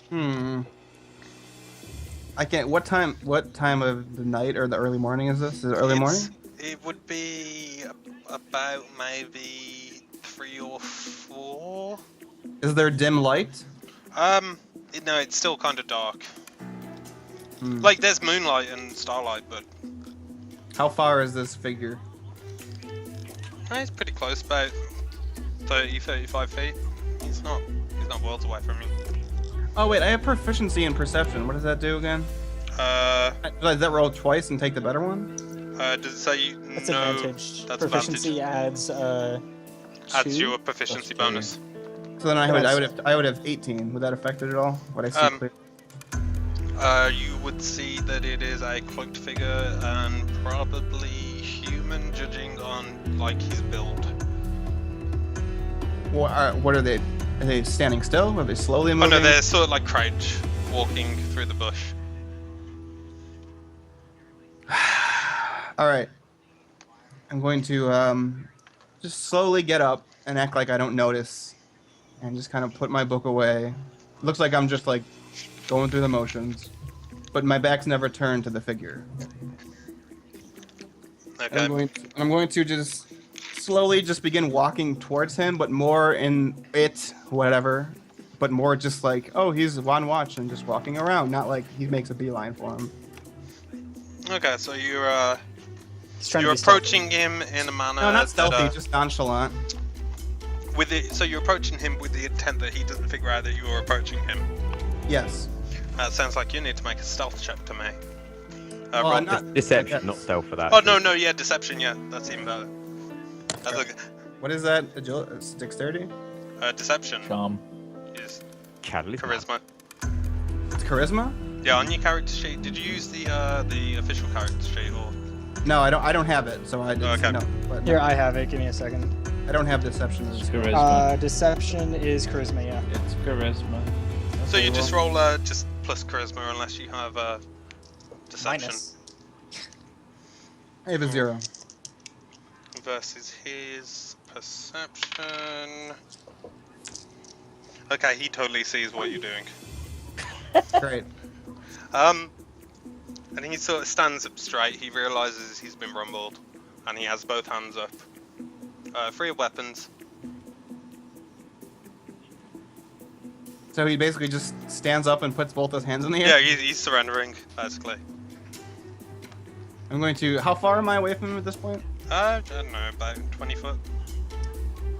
Hmm. I can't. What time? What time of the night or the early morning is this? Is it early morning? It would be about maybe 3 or 4. Is there dim light? Um, no, it's still kind of dark. Hmm. Like there's moonlight and starlight, but How far is this figure? it's pretty close, about 30, 35 feet. He's not worlds away from me. Oh wait, I have proficiency in perception. What does that do again? Does that roll twice and take the better one? Does it say That's no? advantage. That's Proficiency advantage. Adds you a proficiency bonus. So then I would have 18. Would that affect it at all? Would I see clear? You would see that it is a cloaked figure and probably human, judging on like his build. What are they? Are they standing still? Are they slowly moving? Oh no, they're sort of like crouch, walking through the bush. All right. I'm going to just slowly get up and act like I don't notice, and just kind of put my book away. Looks like I'm just like going through the motions, but my back's never turned to the figure. Okay. I'm going to just slowly just begin walking towards him, but more in whatever, but more just like, oh, he's on watch and just walking around, not like he makes a beeline for him. Okay, so you're You're approaching him in a manner. No, not stealthy, just nonchalant. So you're approaching him with the intent that he doesn't figure out that you are approaching him. Yes. That sounds like you need to make a stealth check to me. Well, not Deception, not stealth for that. Oh no, yeah, deception, yeah, that's even better. What is that? Dexterity? Deception Charm. is Charisma. charisma. It's charisma? Yeah, on your character sheet, did you use the official character sheet or? No, I don't have it, so I didn't. Okay. No, but Here, I have it. Give me a second. I don't have deception. It's charisma. Deception is charisma, yeah. It's charisma. So you Okay, just roll just plus charisma unless you have deception. Minus. I have a 0. Versus his perception. Okay, he totally sees what you're doing. Great. And he sort of stands up straight. He realizes he's been rumbled, and he has both hands up, free of weapons. So he basically just stands up and puts both his hands in the air? Yeah, he's surrendering, basically. I'm going to... How far am I away from him at this point? I don't know, about 20 foot.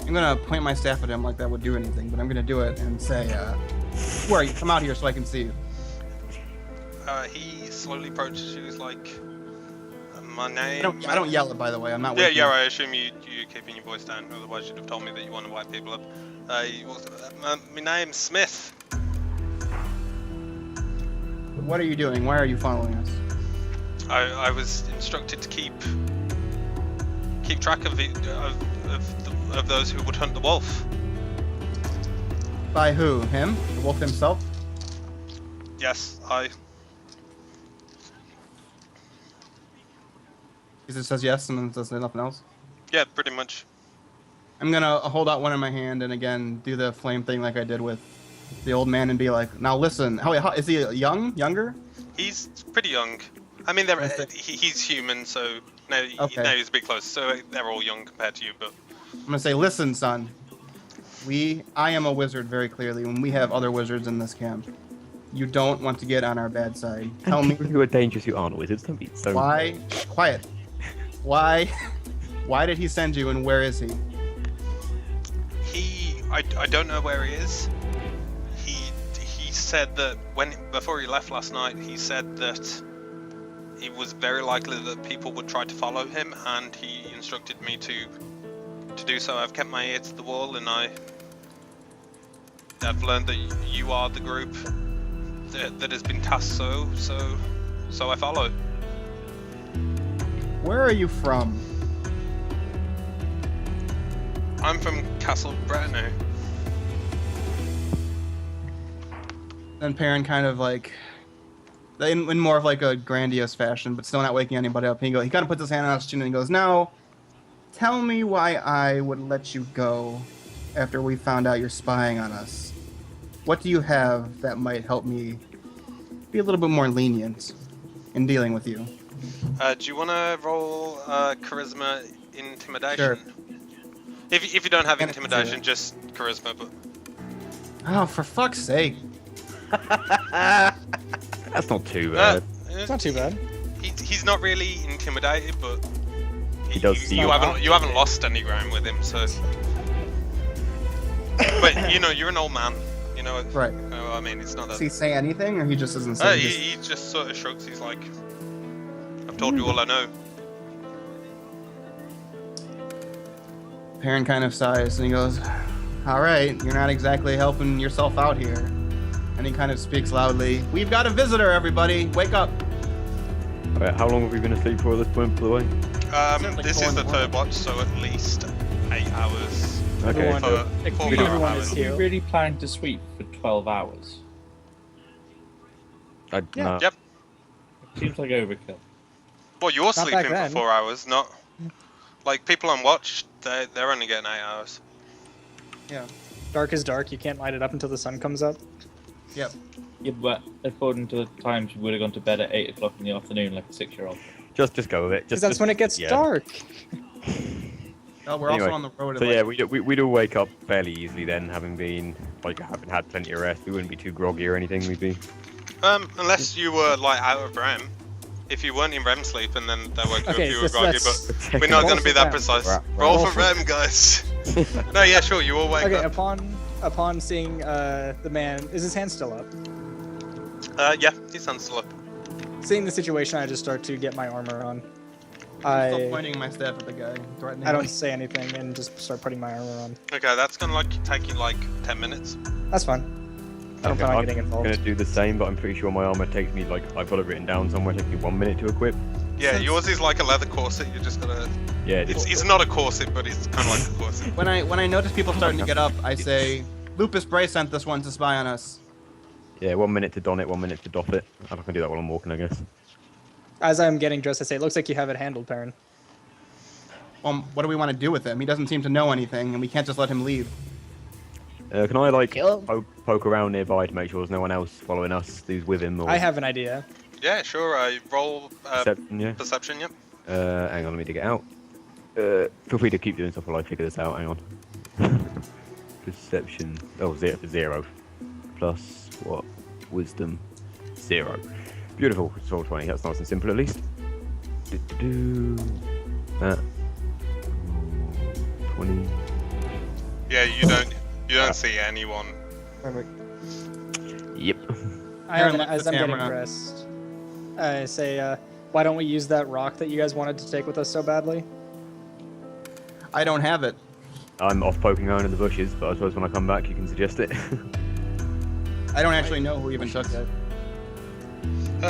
I'm going to point my staff at him like that would do anything, but I'm going to do it and say, where are you? Come out here so I can see you. He slowly approaches you. He's like, my name... I don't yell it, by the way. I'm not Yeah, waking yeah, up. I assume you're keeping your voice down, otherwise you'd have told me that you want to wake people up. My name's Smith. What are you doing? Why are you following us? I was instructed to keep track of those who would hunt the wolf. By who? Him? The wolf himself? Yes, I... He just says yes and then says nothing else? Yeah, pretty much. I'm gonna hold out one in my hand and again do the flame thing like I did with the old man and be like, now listen, how is he younger? He's pretty young. I mean, he's human, so now he's a bit close. So they're all young compared to you, but I'm gonna say, listen, son. I am a wizard very clearly, and we have other wizards in this camp. You don't want to get on our bad side. Tell me People who are dangerous who aren't wizards don't be so. why. Quiet. Why did he send you, and where is he? I don't know where he is. He said that before he left last night, he said that it was very likely that people would try to follow him, and he instructed me to do so. I've kept my ear to the wall, and I've learned that you are the group that has been tasked, so I follow. Where are you from? I'm from Castle Bretonneau. Then Peren kind of like, in more of like a grandiose fashion, but still not waking anybody up. He kind of puts his hand on his chin and he goes, now, tell me why I would let you go after we found out you're spying on us. what do you have that might help me be a little bit more lenient in dealing with you? Do you want to roll charisma intimidation? Sure. If you don't have And intimidation, just charisma. But Oh, for fuck's sake. That's not too bad. It's not too bad. He's not really intimidated, but He does you seem- haven't lost any ground with him, so. But you know, you're an old man. You know. Right. I mean, it's not Does that. he say anything, or he just doesn't say? He just sort of shrugs. He's like, "I've told you all I know." Peren kind of sighs and he goes, "All right, you're not exactly helping yourself out here." And he kind of speaks loudly. "We've got a visitor, everybody. Wake up." Alright, how long have we been asleep for at this point, by the way? Sounds like This 4 is in the the third morning. watch, so at least 8 hours. Okay, Everyone- so For Everyone 4 is hours. here. Are you really planning to sweep for 12 hours? Yeah. no. Yep. Seems like overkill. Well, you're back sleeping for then. 4 hours, not like people on watch. They're only getting 8 hours. Yeah. Dark is dark. You can't light it up until the sun comes up. Yep. Yeah, but according to the times, you would have gone to bed at 8 o'clock in the afternoon like a 6-year-old. Just go with it. Because that's when it gets yeah. dark. Oh, we're Anyway, also on the road. At So like, yeah, we'd all wake up fairly easily then, having had plenty of rest. We wouldn't be too groggy or anything. We'd be. Unless you were like out of REM. If you weren't in REM sleep and then they woke you up, Okay, you were so groggy. let's- But we're not Roll going to be for that REM. precise. Right. Roll Roll for for- REM, guys. No, yeah, sure. You all wake Okay, up. upon seeing the man, is his hand still up? Yeah, his hand's still up. Seeing the situation, I just start to get my armor on. I'm still I pointing my staff at the guy, threatening I don't him. say anything and just start putting my armor on. Okay, that's going to take you like 10 minutes. That's fine. I don't Okay, plan on I'm getting involved. gonna do the same, but I'm pretty sure my armor takes me I've got it written down somewhere. It takes me 1 minute to equip. Yeah, Since- yours is like a leather corset. You just gotta. Yeah, It's not a corset, but it's kind of like a corset. When I notice people starting to get up, I say, "Lupus Bray sent this one to spy on us." yeah. 1 minute to don it, 1 minute to doff it. I can do that while I'm walking, I guess. As I'm getting dressed, I say, "It looks like you have it handled, Peren." What do we want to do with him? He doesn't seem to know anything, and we can't just let him leave. Can I like Kill him. poke around nearby to make sure there's no one else following us who's with him? Or I have an idea. Yeah, sure. Roll Perception, yeah. perception. Yep. Hang on, let me dig it out. Feel free to keep doing stuff while I figure this out. Hang on. Perception. Oh, 0. Plus what? Wisdom. 0. Beautiful. It's all 20. That's nice and simple at least. That. 20. Yeah, you don't see anyone. Perfect. Yep. Peren looks As at I'm getting Tamra. dressed, I say, "Why don't we use that rock that you guys wanted to take with us so badly?" I don't have it. I'm off poking around in the bushes, but I suppose when I come back you can suggest it. I don't actually know who even took it.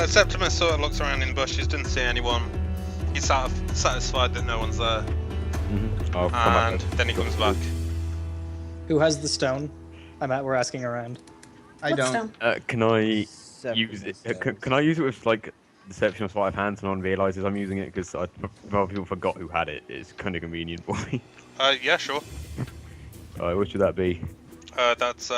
Septimus sort of looks around in the bushes, doesn't see anyone. He's satisfied that no one's there, I'll come back and then. then he comes back. Who has the stone? We're asking around. I What don't. stone? Can I use it? Can I use it with like deception of sleight of hand so no one realizes I'm using it? Because well, people forgot who had it. It's kind of convenient for me. Yeah, sure. Alright, what should that be? That's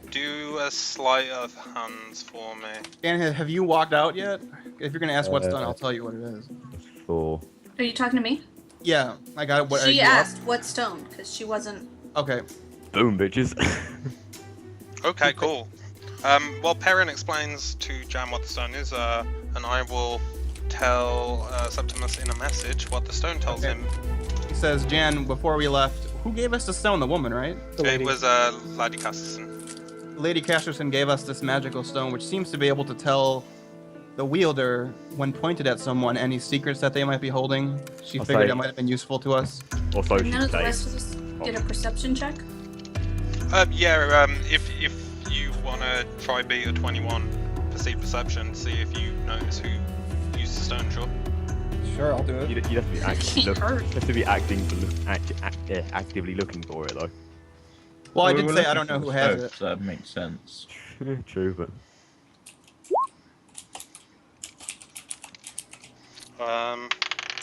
do a sleight of hands for me. Dan, have you walked out yet? If you're gonna ask what's done, I'll tell you what it is. 4. Are you talking to me? Yeah, I got it. What, are She you up? asked what stone, because she wasn't. Okay. Boom, bitches. Okay, cool. Well, Peren explains to Jam what the stone is, and I will tell Septimus in a message what the stone tells Okay. him. He says, "Jan, before we left, who gave us the stone? The woman, right? The It lady. was Lady Casterson. Lady Casterson gave us this magical stone, which seems to be able to tell the wielder, when pointed at someone, any secrets that they might be holding. She I'll figured say- it might have been useful to us. Also, None of the she'd rest of us get a perception check. Yeah, if you want to try beat a 21 perceived perception, see if you notice who used the stone, sure. Sure, I'll do it. You'd have to be Can't hurt. actively looking for it though. Well, I We did were say I looking don't know for who the has stone, it. So that makes sense. True, but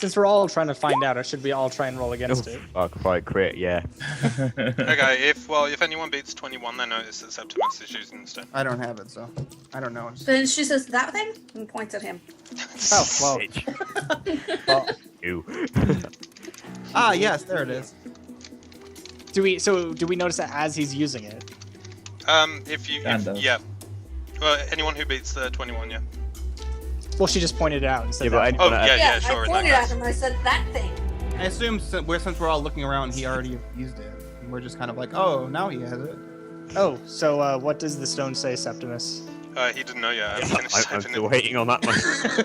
Since we're all trying to find out, or should we all try and roll against Oh, it? fuck, if I crit, yeah. Okay, if anyone beats 21, they notice that Septimus is using the stone. I don't have it, so I don't know. Then she says that thing and points at him. Oh, well. Bitch. Well, Ew. Ah, yes, there it is. do we notice that as he's using it? Yeah. Anyone who beats the 21, yeah. Well, she just pointed it out and said Yeah, but that. anyone Oh, that- yeah, sure. I in that pointed at case. him and I said that thing. I assume since we're all looking around, he already used it. And we're just kind of like, oh, now he has it. Oh, so what does the stone say, Septimus? He didn't know yet. I finished I'm typing still it. waiting on that one.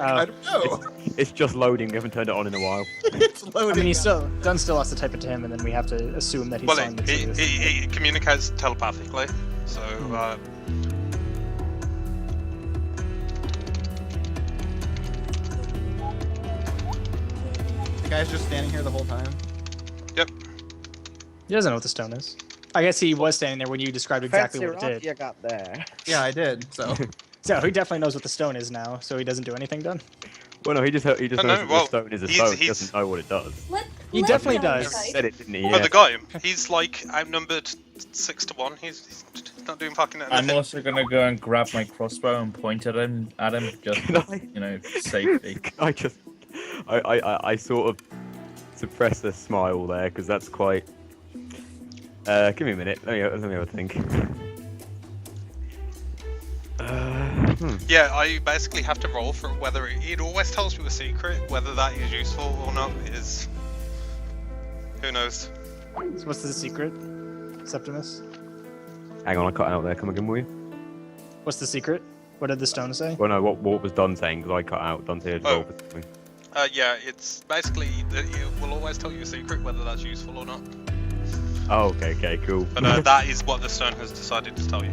I don't know. It's just loading. We haven't turned it on in a while. It's loading. I mean, Dunn still has to type it to him, and then we have to assume that he's Well, on the it communicates telepathically, so The guy's just standing here the whole time. yep. He doesn't know what the stone is. I guess he was standing there when you described exactly Fancy what it rock did. you got there. Yeah, I did. So So he definitely knows what the stone is now, so he doesn't do anything, Dunn. Well, no, he just knows no, that well, the stone is a he's- stone. He he's- doesn't know what it does. He Let definitely him does. type. Said it, didn't he? Oh, Yeah. the guy, he's like outnumbered 6-1. He's not doing fucking I'm anything. also gonna go and grab my crossbow and point at him just Can I? safely. I sort of suppressed a smile there because that's quite. Give me a minute. Let me have a think. Yeah, I basically have to roll for whether it always tells you a secret. Whether that is useful or not is, who knows. So what's the secret, Septimus? Hang on, I cut out there. Come again, will you? What's the secret? What did the stone say? Well, no. What was Don saying? Because I cut out. Don said Oh. roll for something. Yeah, it's basically that it will always tell you a secret, whether that's useful or not. Oh, okay, cool. But that is what the stone has decided to tell you.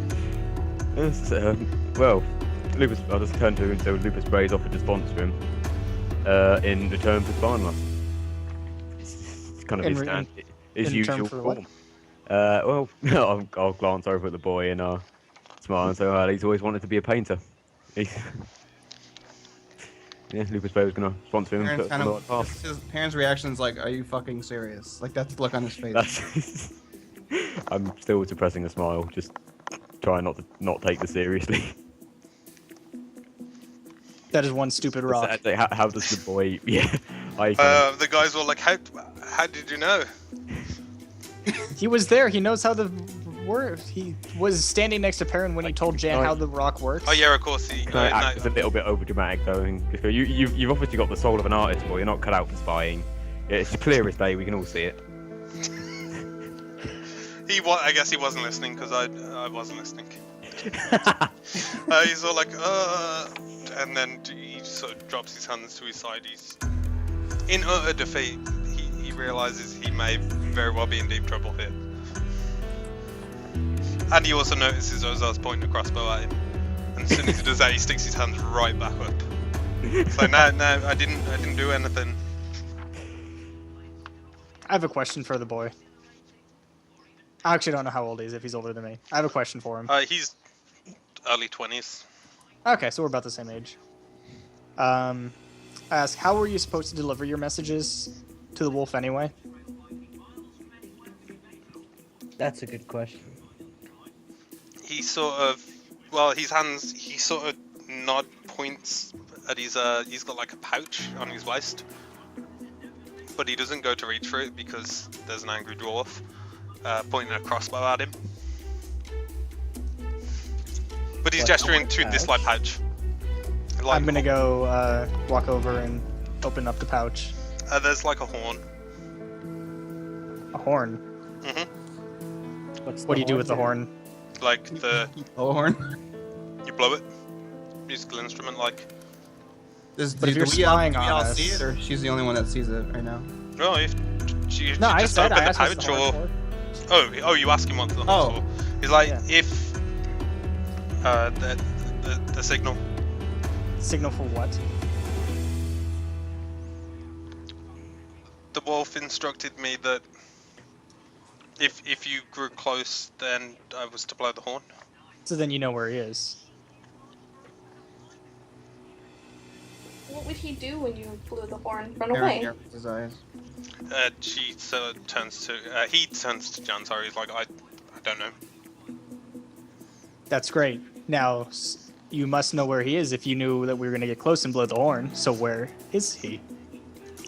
Yes, well, Lupus. I'll just turn to him and say Lupus Bray's offered to sponsor him in return for Spineless. It's kind of In his, re- stand, in his return usual for what? form. Well, I'll glance over at the boy and smile and say, well, he's always wanted to be a painter. Yeah, Lupus Bray was going to sponsor him and Parents put us kind on the right of path. his parents' reaction's like, "Are you fucking serious?" Like that's the look on his face. That's I'm still suppressing a smile, just trying not to take this seriously. That is one stupid rock. How does the boy? Yeah, The guys were like, how did you know? He was there. He knows how the word. He was standing next to Peren when he told Jan how the rock works. Oh yeah, of course. He, Can I act as a little bit overdramatic though? And just go, you've obviously got the soul of an artist, boy. You're not cut out for spying. Yeah, it's clear as day. We can all see it. I guess he wasn't listening because I wasn't listening. He's all like, and then he sort of drops his hands to his side. He's in utter defeat. He realizes he may very well be in deep trouble here. And he also notices Ozar's pointing a crossbow at him. And as soon as he does that, he sticks his hands right back up. So no, I didn't do anything. I have a question for the boy. I actually don't know how old he is, if he's older than me. I have a question for him. He's early 20s. Okay, so we're about the same age. Ask, how were you supposed to deliver your messages to the wolf anyway? That's a good question. He sort of, well, his hands, he sort of nod points at his, he's got like a pouch on his waist. But he doesn't go to reach for it because there's an angry dwarf pointing a crossbow at him. But he's What, gesturing the to this like pouch. Like, I'm gonna go walk over and open up the pouch. there's like a horn. A horn. hmm What do you do with the horn? Like the, Oh, horn. you blow it. Musical instrument like. But if you're spying do we on all us- see it, or she's the only one that sees it right now? No, if you No, I just said open I the asked what's pouch the horn or. for. Oh, you ask him what's the Oh. horn for. He's like, Yeah. if the signal. Signal for what? The wolf instructed me that if you grew close, then I was to blow the horn. So then you know where he is. What would he do when you blew the horn? Run Peren away? narrows his eyes. She turns to he turns to Jan. Sorry, he's like I don't know. That's great. Now, you must know where he is if you knew that we were going to get close and blow the horn. So where is he?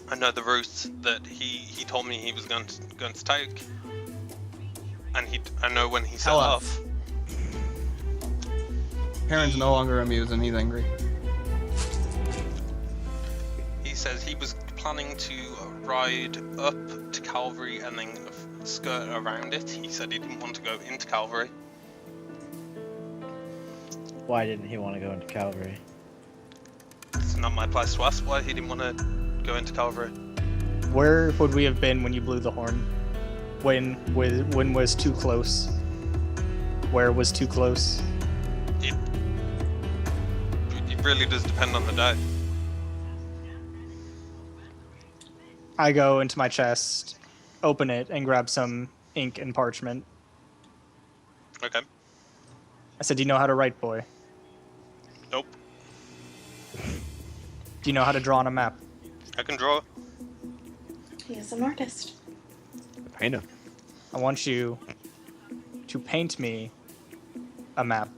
I know the route that he told me he was going to take, and I know when he set Tell off. us. Peren's no longer amused and he's angry. He says he was planning to ride up to Calvary and then skirt around it. He said he didn't want to go into Calvary. Why didn't he want to go into Calvary? It's not my place to ask why he didn't want to go into Calvary. Where would we have been when you blew the horn? When was too close? Where was too close? It really does depend on the day. I go into my chest, open it, and grab some ink and parchment. Okay. I said, "Do you know how to write, boy? Nope. Do you know how to draw on a map?" I can draw. He is an artist. Painter. I want you to paint me a map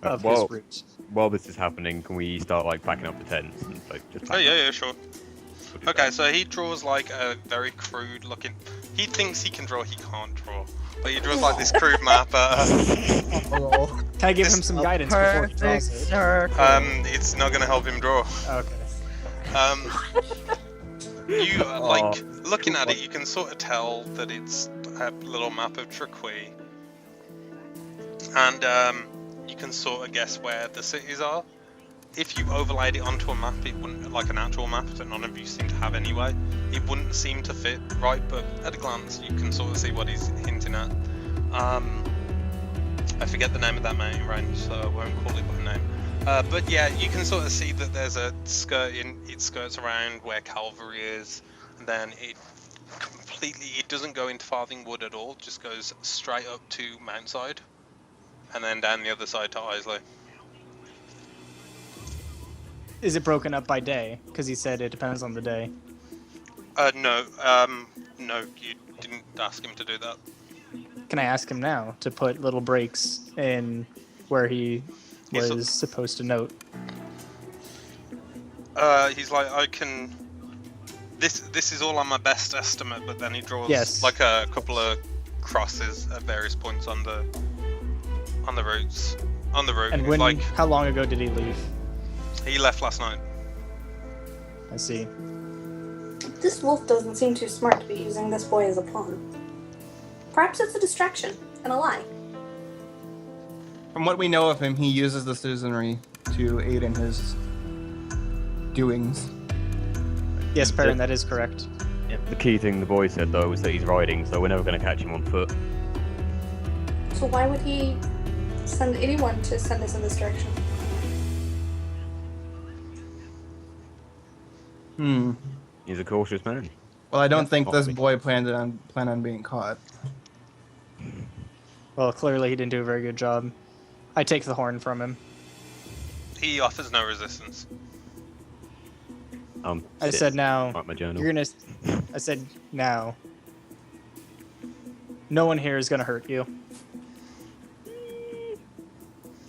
of well, his route. While this is happening, can we start like packing up the tents and like just? Oh yeah, sure. We'll do Okay, that. so he draws like a very crude looking. He thinks he can draw. He can't draw, but he draws like this crude map. Oh, Can I give this- him some guidance before he draws it? circle. It's not gonna help him draw. Okay. You like looking at it, you can sort of tell that it's a little map of Triqui, and you can sort of guess where the cities are. If you overlaid it onto a map, it wouldn't, like an actual map that none of you seem to have anyway, it wouldn't seem to fit right, but at a glance you can sort of see what he's hinting at. I forget the name of that mountain range, so I won't call it by name. But yeah, you can sort of see that there's a it skirts around where Calvary is, and then it doesn't go into Farthing Wood at all, just goes straight up to Mountside, and then down the other side to Isley. Is it broken up by day? Because he said it depends on the day. No, you didn't ask him to do that. Can I ask him now to put little breaks in where he Yes, was supposed to note? He's like, I can. This is all on my best estimate, but then he draws Yes. like a couple of crosses at various points on the routes on the route. And He's when? like, How long ago did he leave? he left last night. I see. This wolf doesn't seem too smart to be using this boy as a pawn. Perhaps it's a distraction and a lie. from what we know of him, he uses the citizenry to aid in his doings. Yes, Peren, that is correct. The key thing the boy said though was that he's riding, so we're never going to catch him on foot. So why would he send anyone to send us in this direction? He's a cautious man. Well, I don't think this Possibly. boy planned on being caught. Well, clearly he didn't do a very good job. I take the horn from him. He offers no resistance. I said, now, Write my journal. you're gonna... I said, now. No one here is gonna hurt you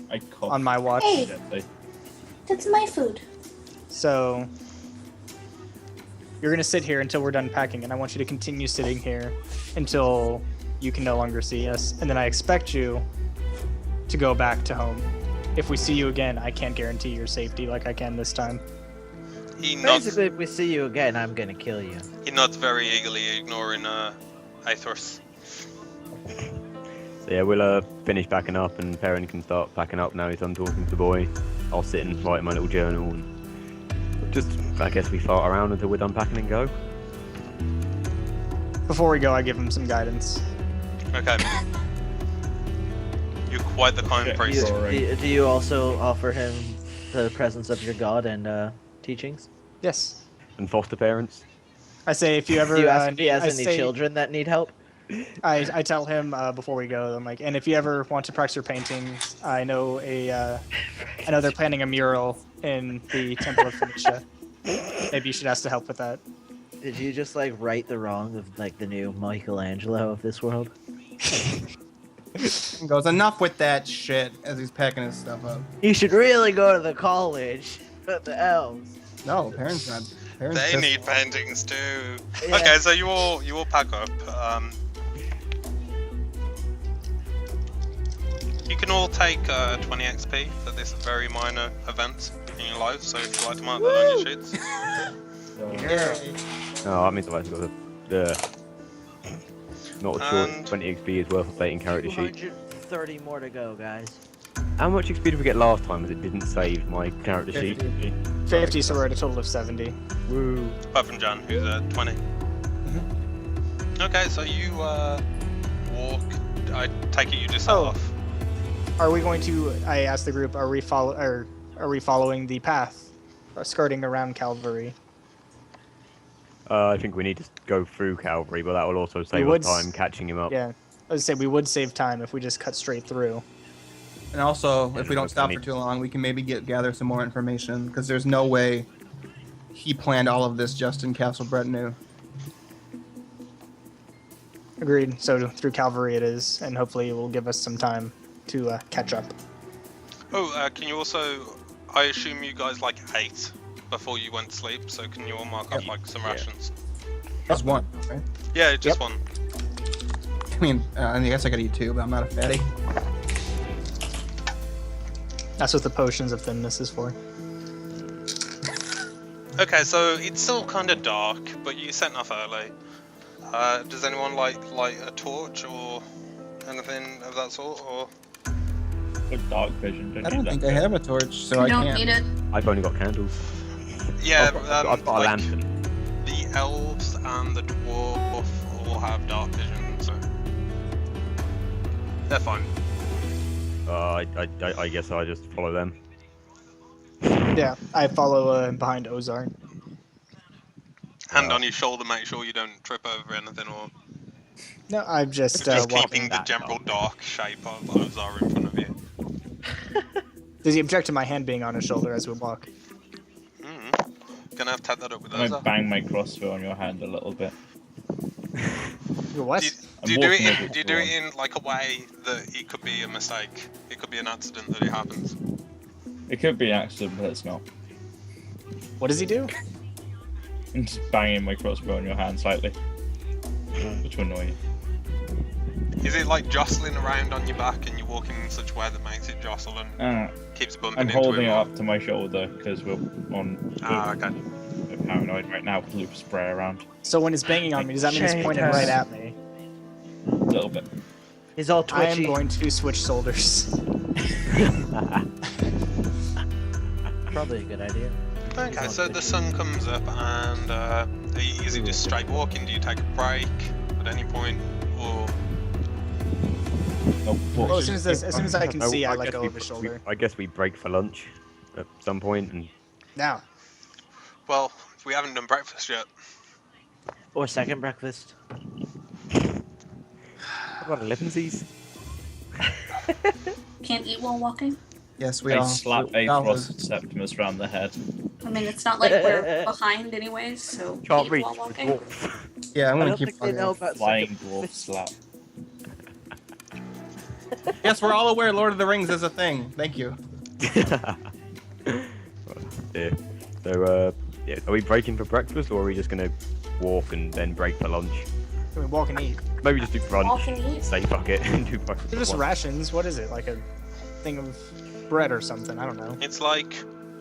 I cough. on my watch. Hey. Gently. That's my food. So... You're gonna sit here until we're done packing, and I want you to continue sitting here until you can no longer see us. And then I expect you to go back to home. If we see you again, I can't guarantee your safety like I can this time. He nods. Basically, if we see you again, I'm gonna kill you. He nods very eagerly, ignoring Aethros. So yeah, we'll finish packing up, and Peren can start packing up now he's done talking to the boy. I'll sit and write in my little journal, and just, I guess we fart around until we're done packing and go. Before we go, I give him some guidance. Okay. You're quite the kind Yeah, priest. Do you also offer him the presence of your god and teachings? Yes. And foster parents. I say if you ever... Do you ask if he has I any say- children that need help? I tell him before we go, I'm like, and if you ever want to practice your paintings, I know they're planning a mural in the Temple of Phoenicia. Maybe you should ask to help with that. Did you just like right the wrong of like the new Michelangelo of this world? He goes, enough with that shit as he's packing his stuff up. You should really go to the college of the elves. No, Peren's not. Peren's They pissed. need paintings too. Yeah. Okay, so you all pack up. You can all take 20 XP for this very minor event in your life. So if you like to mark that on your sheets. Oh, that means I've actually got the not sure And- 20 XP is worth updating character sheet. 230 more to go, guys. How much XP did we get last time as it didn't save my character sheet? 50, so we're at a total of 70. Woo. Apart from Jan, who's at 20. Okay, so you walk. I take it you just set Oh. off. Are we going to? I asked the group. Are we following the path, skirting around Calvary? I think we need to go through Calvary, but that will also save us would time catching him up. Yeah, I would say we would save time if we just cut straight through. And also, if we don't stop for Need- too long, we can maybe gather some more information, because there's no way he planned all of this just in Castle Bretonneau. Agreed. So through Calvary it is, and hopefully it will give us some time to catch up. Oh, can you also? I assume you guys like ate before you went to sleep. So can you all mark up like some rations? Just one, right? Yeah, just Yep. one. I mean, I guess I could eat two, but I'm not a fatty. That's what the potions of thinness is for. Okay, so it's still kind of dark, but you set off early. Does anyone light a torch or anything of that sort? Or With dark vision, don't I don't use think that. I have a torch, so I You don't can't. need it. I've only got candles. yeah, I've got a like, lantern. the elves and the dwarf all have dark vision, so they're fine. I guess I just follow them. Yeah, I follow behind Ozar. Hand on your shoulder, make sure you don't trip over anything, or No, I'm just just walking. keeping the that general dark shape of Ozar in front of you. Does he object to my hand being on his shoulder as we walk? Gonna have to take that up with I might Ozar. bang my crossbow on your hand a little bit. What? Do you do walking it over in, do you to do one. it in like a way that it could be a mistake? It could be an accident that it happens. It could be an accident, but it's not. What does he do? I'm just banging my crossbow on your hand slightly. Which will annoy you. Is it like jostling around on your back and you're walking in such a way that makes it jostle and keeps bumping I'm into holding it? it up to my shoulder because we're on Okay. we're paranoid right now with loop spray around. So when he's banging on me, does that mean he's pointing Shade. right at me? A little bit. He's all I am twitchy. going to switch shoulders. Probably a good idea. Okay, so the sun comes up and is it just straight walking? Do you take a break at any point? Or Nope. Well, as soon as I can see, I let guess go we- of his shoulder. I guess we break for lunch at some point, and Now, well, we haven't done breakfast yet. Or second breakfast. what about 11sies? Can't eat while walking. Yes, we I all. slap we all Aethros and Septimus round the head. I mean, it's not like we're behind anyways, so Can't eat reach while the walking. dwarf. Yeah, I'm I gonna don't keep think they know following. about Flying second dwarf breakfast. slap. Yes, we're all aware Lord of the Rings is a thing. Thank you. Yeah. So, yeah, are we breaking for breakfast, or are we just gonna walk and then break for lunch? I mean, walk and eat. Maybe just do brunch. Walk and eat. Say fuck it and do breakfast. They're just once. rations. What is it? Like a thing of bread or something? I don't know. It's like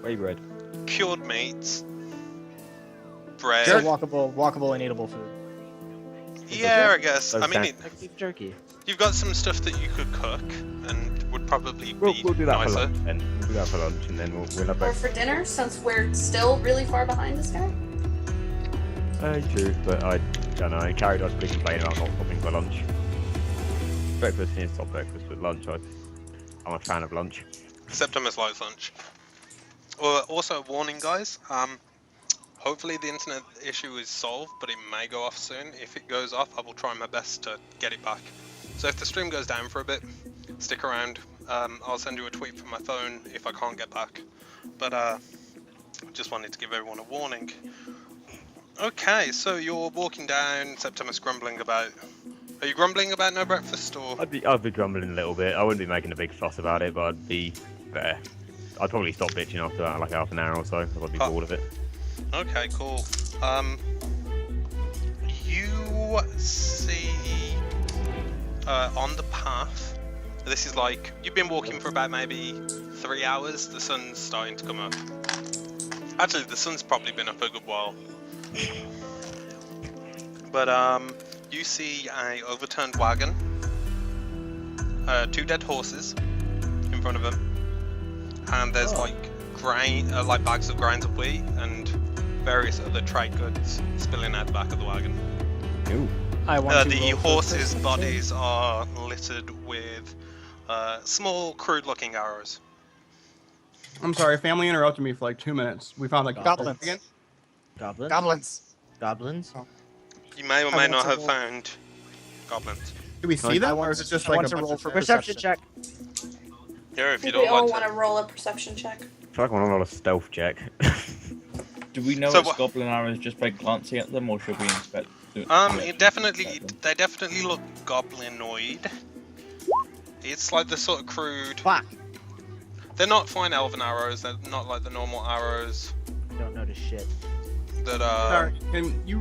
Whey bread. cured meats, bread. So walkable and eatable food. Yeah, I guess. So I mean, Like beef jerky. you've got some stuff that you could cook and would probably be We'll do that for nicer. lunch then. We'll do that for lunch, and then we'll have Or breakfast. for dinner, since we're still really far behind this guy. True, but I don't know. Carrie does pretty complain about not stopping for lunch. Breakfast is top breakfast, but lunch, I'm a fan of lunch. Septimus likes lunch. Well, also a warning, guys. Hopefully the internet issue is solved, but it may go off soon. If it goes off, I will try my best to get it back. So if the stream goes down for a bit, stick around. I'll send you a tweet from my phone if I can't get back. But just wanted to give everyone a warning. Okay, so you're walking down, Septimus grumbling about... Are you grumbling about no breakfast, or...? I'd be grumbling a little bit. I wouldn't be making a big fuss about it, but I'd be there. I'd probably stop bitching after that, like half an hour or so. I'd be bored of it. Okay, cool. You see on the path, this is like, you've been walking for about maybe 3 hours, the sun's starting to come up. Actually, the sun's probably been up a good while. But you see a overturned wagon, 2 dead horses in front of them, and there's like grain, like bags of grains of wheat and various other trade goods spilling out the back of the wagon. Ooh. I want to The roll for horses' perception. bodies are littered with small, crude-looking arrows. I'm sorry, family interrupted me for like 2 minutes. We found like Goblins. Again? Goblins. Goblins. Goblins. You may or I may want not to have roll. found goblins. Do we see them, or want is it just I like want a to bunch roll of for Perception check. Yeah, I if you think we don't all like want to. to roll a perception check. I feel like I'm on a stealth check. Do we know So it's what- goblin arrows just by glancing at them, or should we inspect? They definitely look goblinoid. It's like the sort of crude. Fuck. They're not fine elven arrows. They're not like the normal arrows I don't notice shit. that Sorry, can you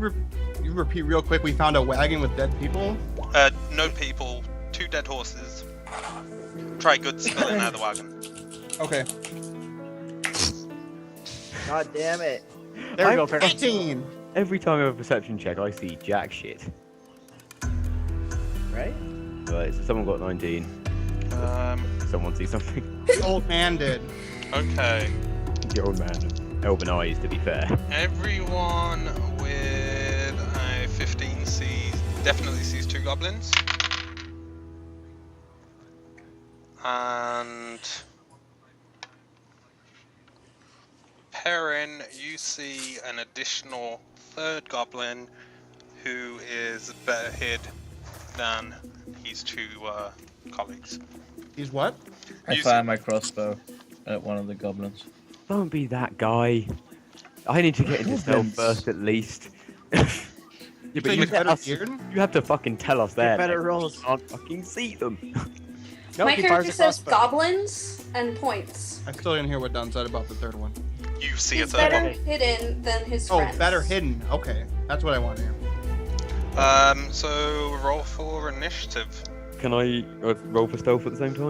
repeat real quick? We found a wagon with dead people. no people, 2 dead horses. Trade goods spilling out of the wagon. Okay. God damn it. There we go, I'm Peren. 18. Every time I have a perception check, I see jack shit. Right? Right, so someone got 19. Someone sees something. The old man did. Okay. The old man. Elven eyes, to be fair. Everyone with a 15 definitely sees 2 goblins. And Peren, you see an additional 3rd goblin who is better hid than his 2 colleagues. He's what? I You fire my crossbow at one of the goblins. Don't be that guy. I need to get into stealth first, at least. Yeah, but Think you, it's better have, geared? you have to fucking tell us there. better like, rolls. I can't fucking see them. No, My he character fires a says crossbow. goblins and points. I still didn't hear what Dunn said about the 3rd one. You see a He's 3rd better one. hidden than his Oh, friends. better hidden. Okay, that's what I want to hear. So roll for initiative. Can I roll for stealth at the same time?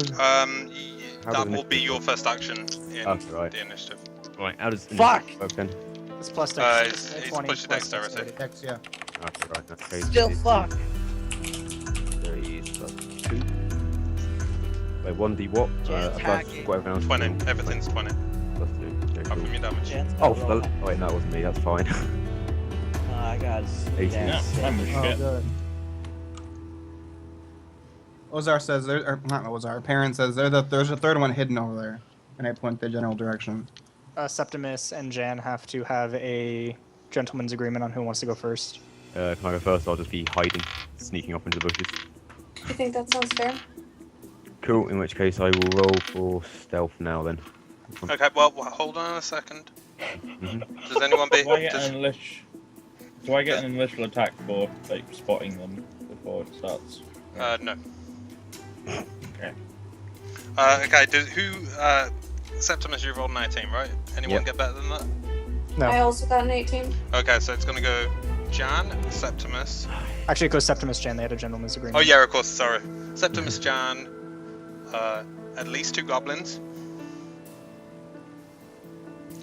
How That does will be your first action in Okay, right. the initiative. Right, how does Fuck! initiative work then? It's plus It's dex. push your dexterity. X, yeah. Okay, right, that's crazy. Still fuck. There he is, plus 2. Wait, 1d what? Jan's Plus hacking. whatever else. 20. Everything's 20. Plus 2. Okay, Apart cool. from your damage. Jan's Oh, gotta roll. wait, that wasn't me, that's fine. I got 18. Yeah, I'm a shit. good. Ozar says there, or not Ozar. Peren says there's a 3rd one hidden over there, and I point the general direction. Septimus and Jan have to have a gentleman's agreement on who wants to go first. Can I go first? I'll just be hiding, sneaking off into the bushes. You think that sounds fair? Cool, in which case I will roll for stealth now then. Okay, well, hold on a second. Mhm. Does anyone be... Do I get does- an initial attack for like spotting them before it starts? no. Okay. Okay, Septimus, you rolled an 18, right? Anyone Yep. get better than that? No. I also got an 18. Okay, so it's gonna go Jan, Septimus. Actually, it goes Septimus, Jan. They had a gentleman's agreement. Oh yeah, of course, sorry. Septimus, Jan, at least 2 goblins.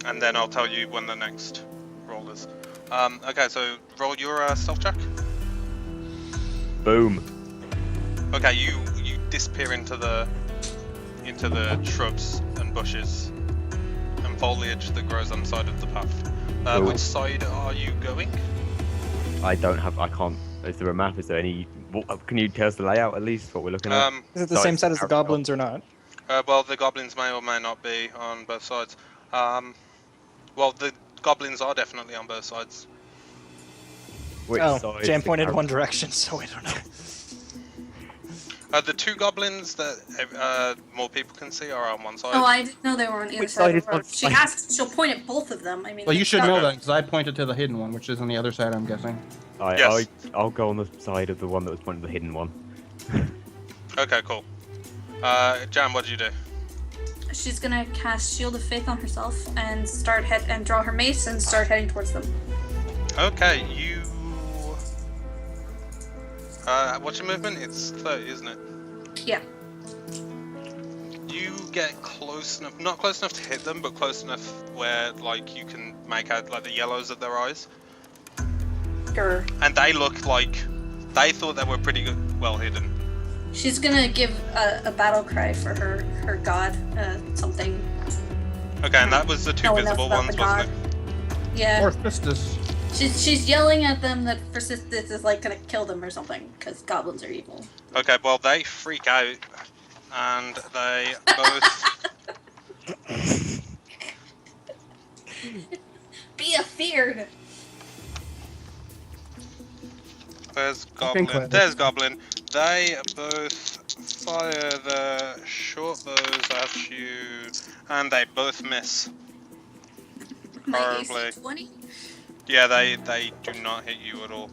And then I'll tell you when the next roll is. Okay, so roll your stealth check. Boom. Okay, you disappear into the shrubs and bushes and foliage that grows on the side of the path. Cool. Which side are you going? I can't. Is there a map? Is there any? Can you tell us the layout at least? What we're looking at? Is it the same side as the goblins or not? Well, the goblins may or may not be on both sides. Well, the goblins are definitely on both sides. Which Oh, side Jan is the pointed arrow? one direction, so I don't know. The two goblins that more people can see are on one side. Oh, I didn't know they were on either Which side of side the road. is She on- asked. She'll point at both of them. I mean, Well, you they've should got- know that because I pointed to the hidden one, which is on the other side, I'm guessing. Yes. I'll go on the side of the one that was pointing to the hidden one. Okay, cool. Jan, what did you do? She's gonna cast Shield of Faith on herself and and draw her mace and start heading towards them. Okay, you. What's your movement? It's 30, isn't it? Yeah. You get close enough, not close enough to hit them, but close enough where like you can make out like the yellows of their eyes, Grr. and they look like they thought they were pretty good, well hidden. She's gonna give a battle cry for her god, something. Okay, and that was the two Know enough visible about ones, the wasn't god. it? Yeah. Or Fistus. She's yelling at them that Persistus is like gonna kill them or something because goblins are evil. Okay, well they freak out, and they both. Be afeared. There's I think Goblin. we're- There's Goblin. They both fire the short bows at you, and they both miss. My AC Horribly. 20. Yeah, they do not hit you at all.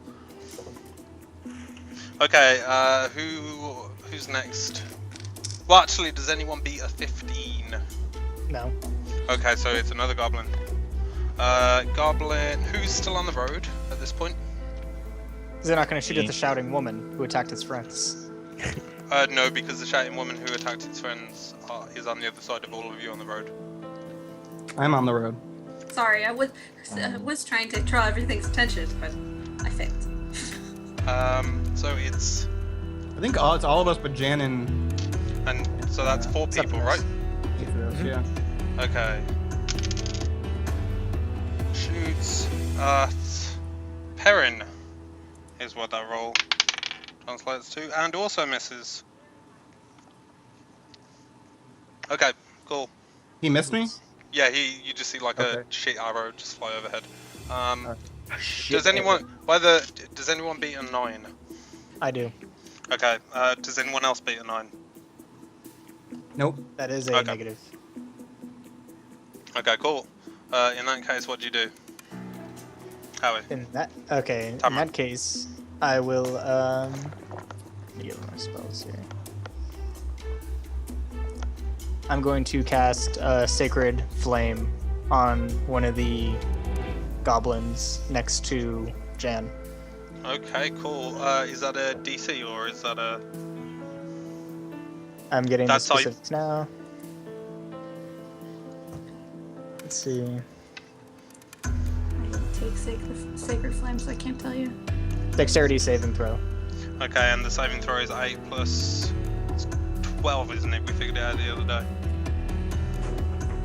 Okay, who's next? Well, actually, does anyone beat a 15? No. Okay, so it's another Goblin. Goblin, who's still on the road at this point? They're not going to shoot at the shouting woman who attacked his friends. No, because the shouting woman who attacked his friends is on the other side of all of you on the road. I'm on the road. Sorry, I was trying to draw everything's attention, but I failed. So it's I think it's all of us but Jan and so that's 4 people, Septimus. right? Aethros, yeah. Okay. Shoots at Peren is what that roll translates to, and also misses. Okay, cool. He missed me? Yeah, you just see like a Okay. shit arrow just fly overhead. Alright. Does anyone does anyone beat a 9? I do. Okay, does anyone else beat a 9? Nope. That is a Okay. negative. Okay, cool. In that case, what do you do? Howie. In that Tamra. case, I will let me get my spells here. I'm going to cast Sacred Flame on one of the goblins next to Jan. Okay, cool. Is that a DC or is that a... I'm getting That's the how you- specifics now. Let's see. I didn't take sacred flame, so I can't tell you. Dexterity saving throw. Okay, and the saving throw is 8 plus... It's 12, isn't it? We figured it out the other day.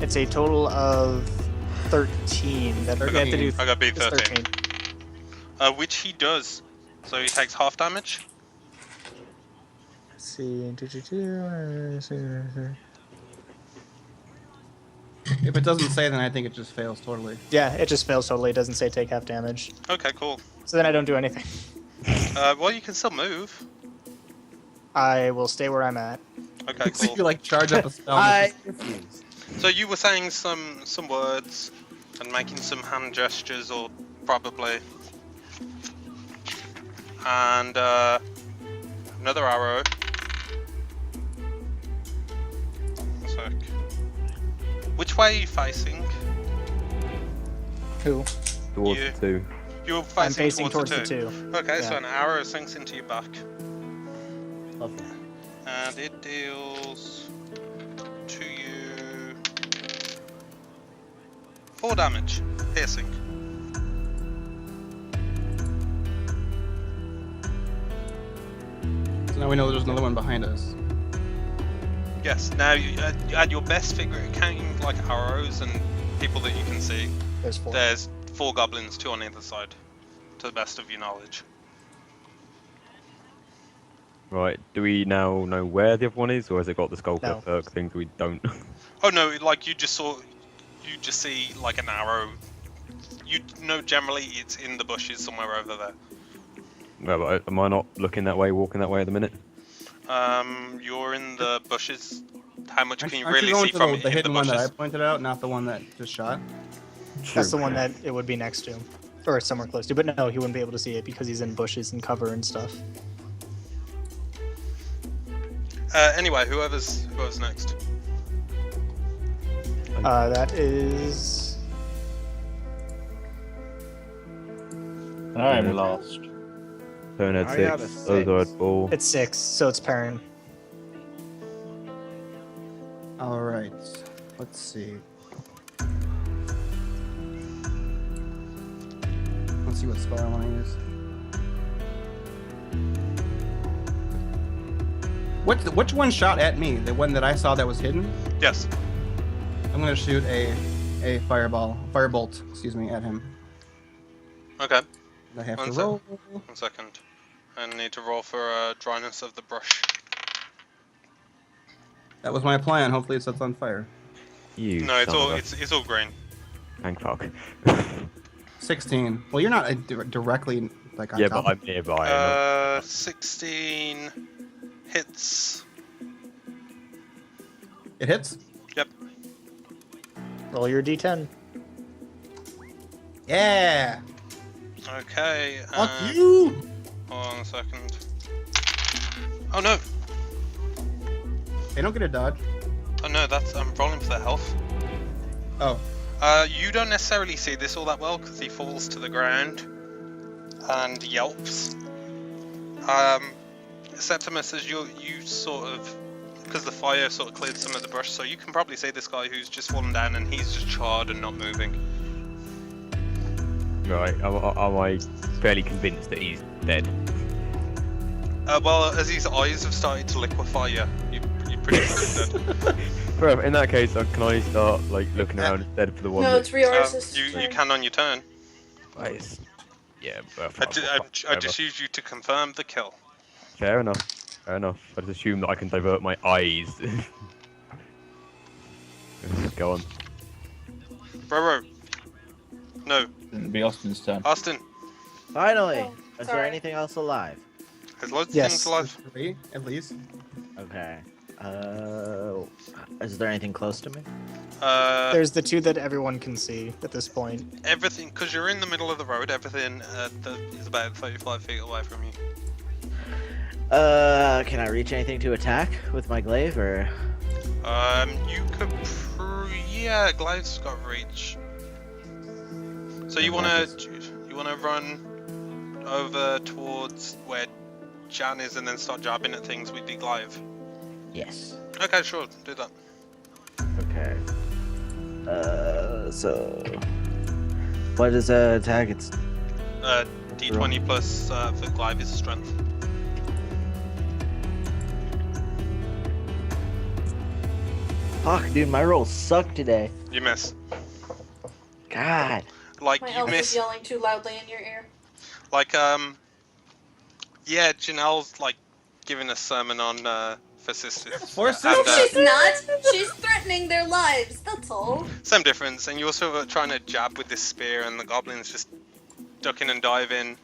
It's a total of 13 that we have to do. I got beat is 13. Which he does. So he takes half damage. Let's see. If it doesn't say, then I think it just fails totally. Yeah, it just fails totally. It doesn't say take half damage. Okay, cool. So then I don't do anything. Well, you can still move. I will stay where I'm at. Okay, So cool. you like charge up a spell. I and just- refuse. So you were saying some words and making some hand gestures, or probably, and another arrow. One sec. Which way are you facing? Who? Towards You. the 2. You're I'm facing, facing towards the the two. two. Okay, so Yeah. an arrow sinks into your back, Lovely. and it deals to you 4 damage, piercing. So now we know there's another one behind us. Yes. Now you at your best figure at counting like arrows and people that you can see. There's 4. There's 4 goblins, 2 on either side, to the best of your knowledge. Right, do we now know where the other one is, or has it got the skulker No. perk thing that we don't? Oh no, like you just see like an arrow. You know generally it's in the bushes somewhere over there. Well, but am I not looking that way, walking that way at the minute? You're in the bushes. How much can you Aren't really going see to from the in the hidden one that I bushes? pointed out, not the one that just shot? That's the one that it would be next to, or somewhere close to. But no, he wouldn't be able to see it because he's in bushes and cover and stuff. Anyway, whoever's next. That is. I'm lost. Peren had I got 6. a 6. Ozar had 4. It's 6, so it's Peren. All right. Let's see. Let's see what spell I want to use. Which one shot at me? The one that I saw that was hidden? Yes. I'm gonna shoot a firebolt, excuse me, at him. Okay. I have to One sec. roll. 1 second. I need to roll for dryness of the brush. That was my plan. Hopefully it sets on fire. You No, it's son all of a- it's all green. Thank fuck. 16. Well, you're not directly like on Yeah, top. but I'm nearby. 16 hits. It hits. Yep. Roll your d10. Yeah. Okay. Fuck you. Hold on a second. Oh no! They don't get a dodge. Oh no, that's I'm rolling for the health. Oh. You don't necessarily see this all that well because he falls to the ground and yelps. Septimus, as you sort of, because the fire sort of cleared some of the brush, so you can probably see this guy who's just fallen down and he's just charred and not moving. Right, am I fairly convinced that he's dead? Well, as his eyes have started to liquefy, you're pretty much dead. Bro, in that case, can I start like looking around instead for the one No, it's Riorus' You turn. can on your turn. Nice. Yeah, I just used you to confirm the kill. Fair enough. Fair enough. I just assume that I can divert my eyes. Go on. Bro. No, It'll be Austin's turn. Austin. Finally! Oh, Is there sorry. anything else alive? There's loads of Yes. things alive. 3 at least. Okay. Is there anything close to me? There's the 2 that everyone can see at this point. Everything, because you're in the middle of the road, everything that is about 35 feet away from you. Can I reach anything to attack with my glaive, or? You could, yeah, Glaive's got reach. So you wanna run over towards where Jan is and then start jabbing at things with the Glaive? Yes. Okay, sure, do that. Okay. So... What is attack? It's... D20 plus for Glaive is strength. Fuck, dude, my rolls suck today. You miss. God. Like, My you elf is miss. yelling too loudly in your ear. Like, yeah, Janaelle's like giving a sermon on for sisters. For And, sisters? She's not. She's threatening their lives. That's all. same difference, and you also are trying to jab with this spear, and the goblin's just ducking and diving.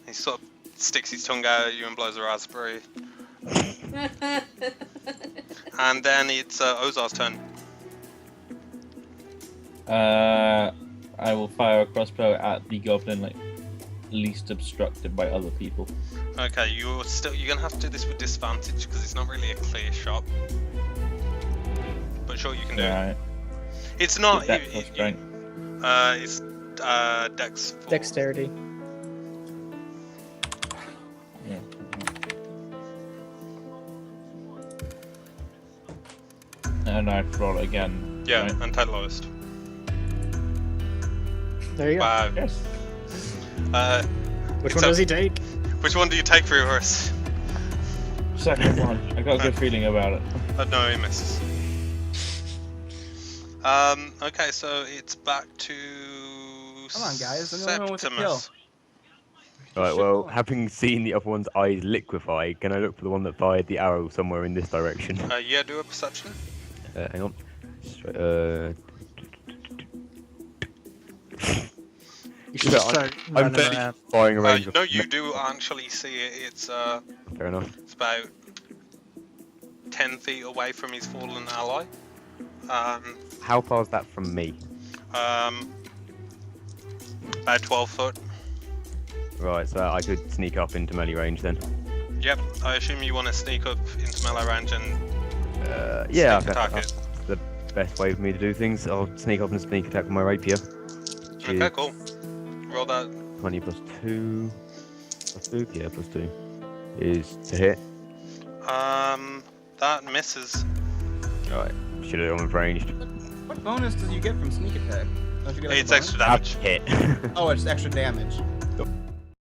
He sort of sticks his tongue out at you and blows a raspberry. And then it's Ozar's turn. I will fire a crossbow at the goblin, like least obstructed by other people. Okay, you're gonna have to do this with disadvantage because it's not really a clear shot. But sure, you can do it. Right. It's not. Dex or strength? It's Dex. For, Dexterity. Yeah. And I roll it again. Yeah, Right? and take lowest. There you go. Wow. Yes. Which so- one does he take? Which one do you take for yours? Second one. I got a good feeling about it. No, he misses. Okay, so it's back to. Come on, guys, I'm the only one with a Septimus. Right, well, having seen the other one's eyes liquefy, can I look for the one that fired the arrow somewhere in this direction? Yeah, do a perception. Hang on. You should Yeah, start I'm running fairly around. firing a range of... No, you do actually see it. It's Fair enough. it's about 10 feet away from his fallen ally. How far is that from me? About 12 foot. Right, so I could sneak up into melee range then. Yep, I assume you want to sneak up into melee range and Yeah, sneak attack that's it. the best way for me to do things. I'll sneak up and sneak attack with my rapier. Okay, cool. Roll that. 20 plus 2. Plus 2? Yeah, plus 2. Is to hit. That misses. Right, should have gone ranged. What bonus does you get from sneak attack? Don't you get like, a It's bonus? extra damage. Hit. Oh, it's extra damage.